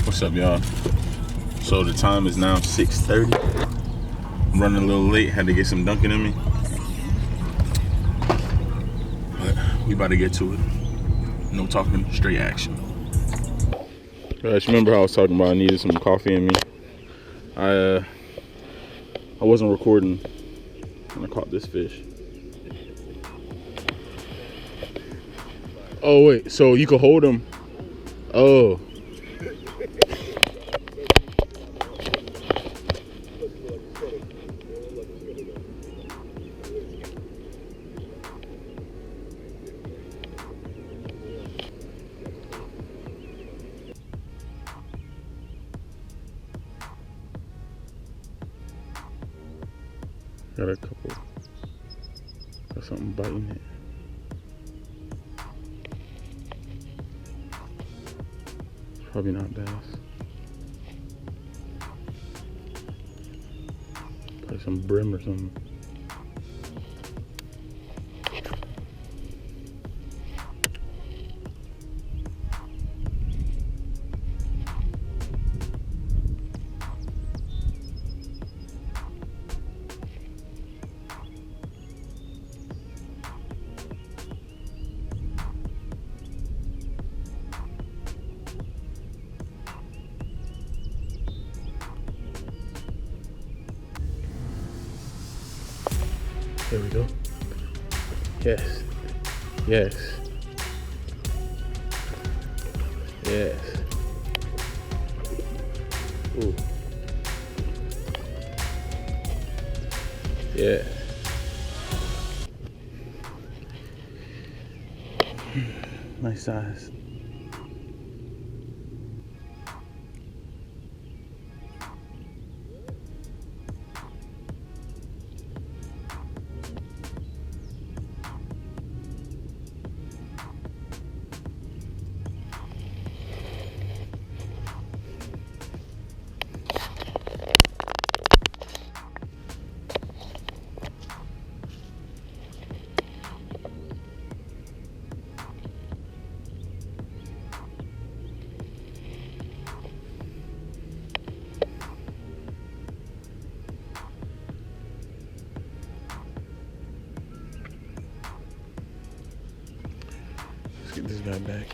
What's up, y'all? So the time is now 6:30. I'm running a little late, had to get some dunking in me. But we about to get to it. No talking, straight action. Guys, remember how I was talking about I needed some coffee in me? I wasn't recording when I caught this fish. Oh wait, so you could hold him. Oh. Got a couple. Got something biting it. Probably not bass. Probably some brim or something. There we go. Yes. Yes. Yes. Ooh. Yeah. Nice size. Let's get this guy back.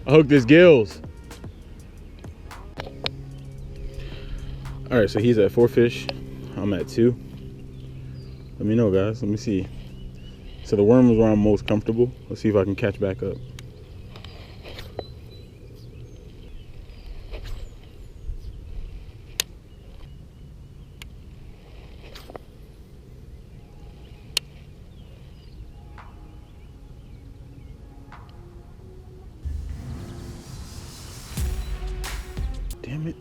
I hooked his gills. All right, so he's at 4 fish. I'm at 2. Let me know, guys. Let me see. So the worm is where I'm most comfortable. Let's see if I can catch back up. Damn it.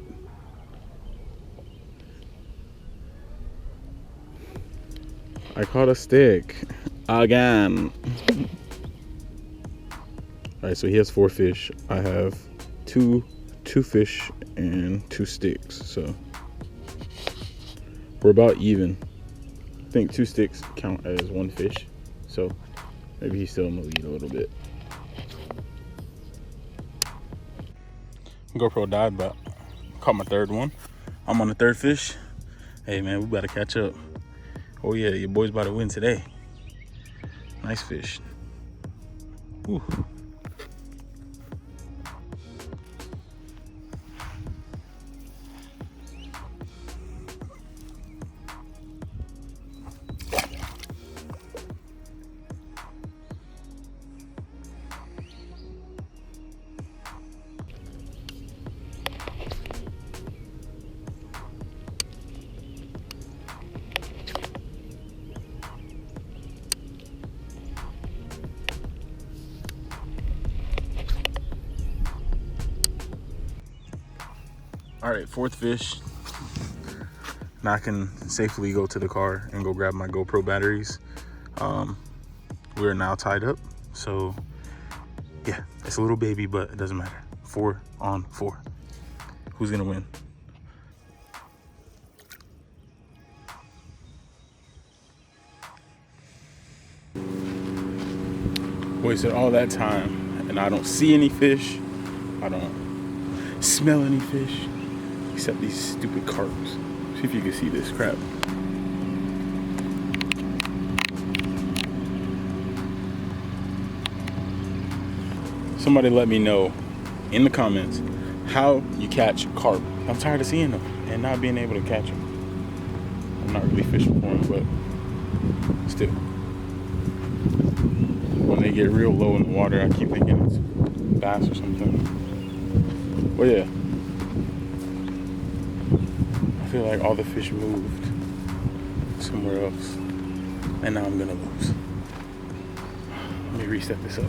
I caught a stick again. All right, so he has 4 fish. I have two fish and 2 sticks. So we're about even. I think 2 sticks count as 1 fish. So maybe he's still in the lead a little bit. GoPro died, but caught my 3rd one. I'm on the 3rd fish. Hey man, we better catch up. Oh yeah, your boy's about to win today. Nice fish. Whew. All right, 4th fish. Now I can safely go to the car and go grab my GoPro batteries. We're now tied up, so yeah, it's a little baby, but it doesn't matter. 4 on 4. Who's gonna win? Wasted all that time and I don't see any fish. I don't smell any fish except these stupid carps. See if you can see this crap. Somebody let me know in the comments how you catch carp. I'm tired of seeing them and not being able to catch them. I'm not really fishing for them, but still. When they get real low in the water, I keep thinking it's bass or something. But yeah, I feel like all the fish moved somewhere else, and now I'm gonna lose. Let me reset this up.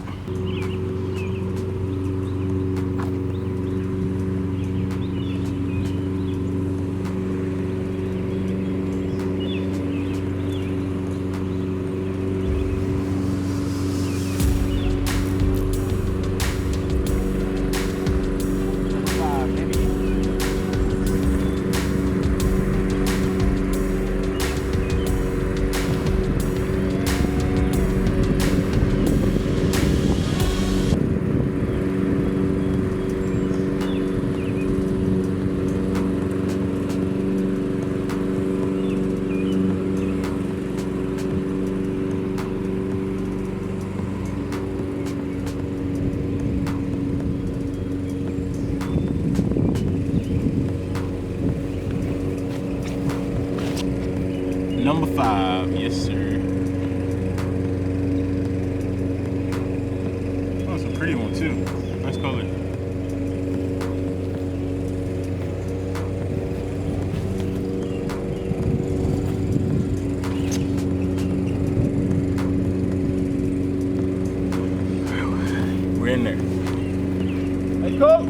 Number 5, yes sir. Oh, it's a pretty one too. Nice color. We're in there. Let's go.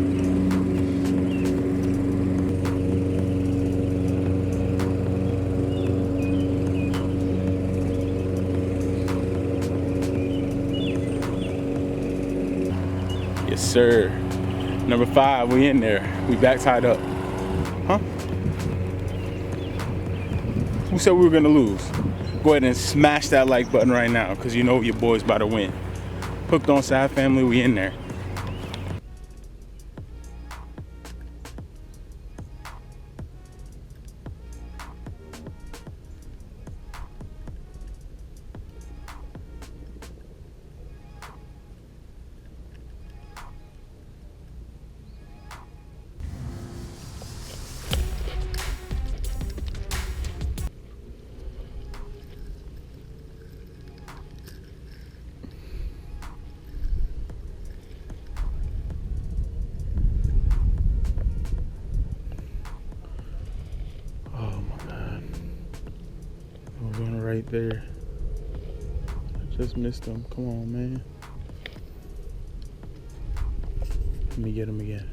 Yes, sir. Number 5, we in there. We back tied up. Huh? Who said we were gonna lose? Go ahead and smash that like button right now, because you know your boy's about to win. Hooked on Sad Family, we in there. Right there. I just missed him. Come on, man. Let me get him again.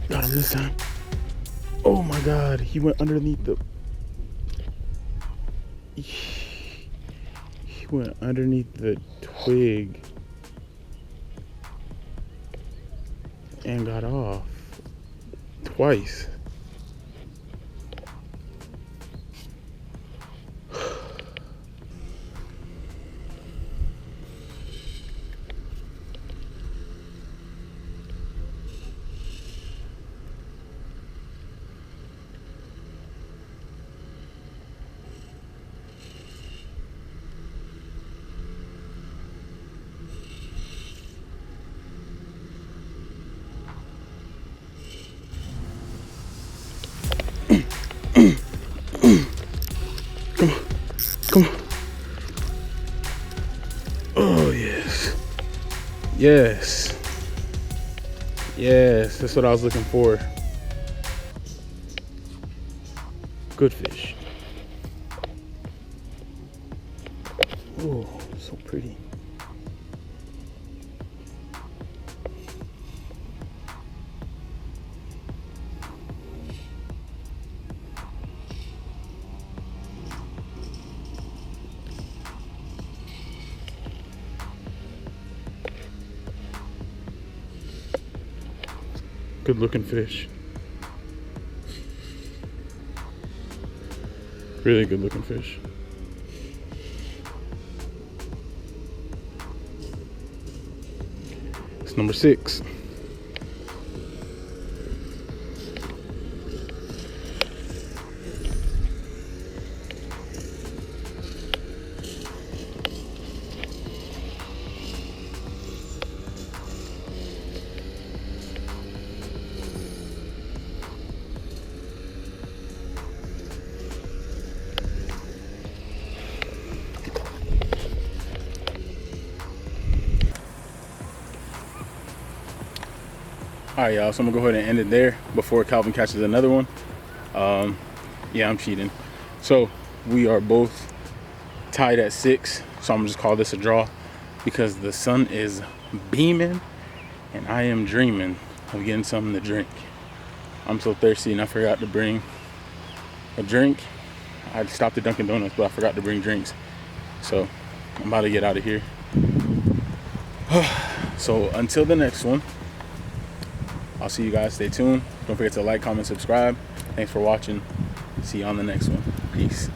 Got him this time. Oh my God, he went underneath the... He went underneath the twig and got off twice. Yes. Yes, that's what I was looking for. Good fish. Oh, so pretty. Good looking fish. Really good looking fish. It's number 6. All right, y'all, so I'm gonna go ahead and end it there before Calvin catches another one. Yeah, I'm cheating. So we are both tied at 6, so I'm gonna just call this a draw because the sun is beaming and I am dreaming of getting something to drink. I'm so thirsty and I forgot to bring a drink. I stopped at Dunkin' Donuts, but I forgot to bring drinks. So I'm about to get out of here. So until the next one, I'll see you guys. Stay tuned. Don't forget to like, comment, subscribe. Thanks for watching. See you on the next one. Peace.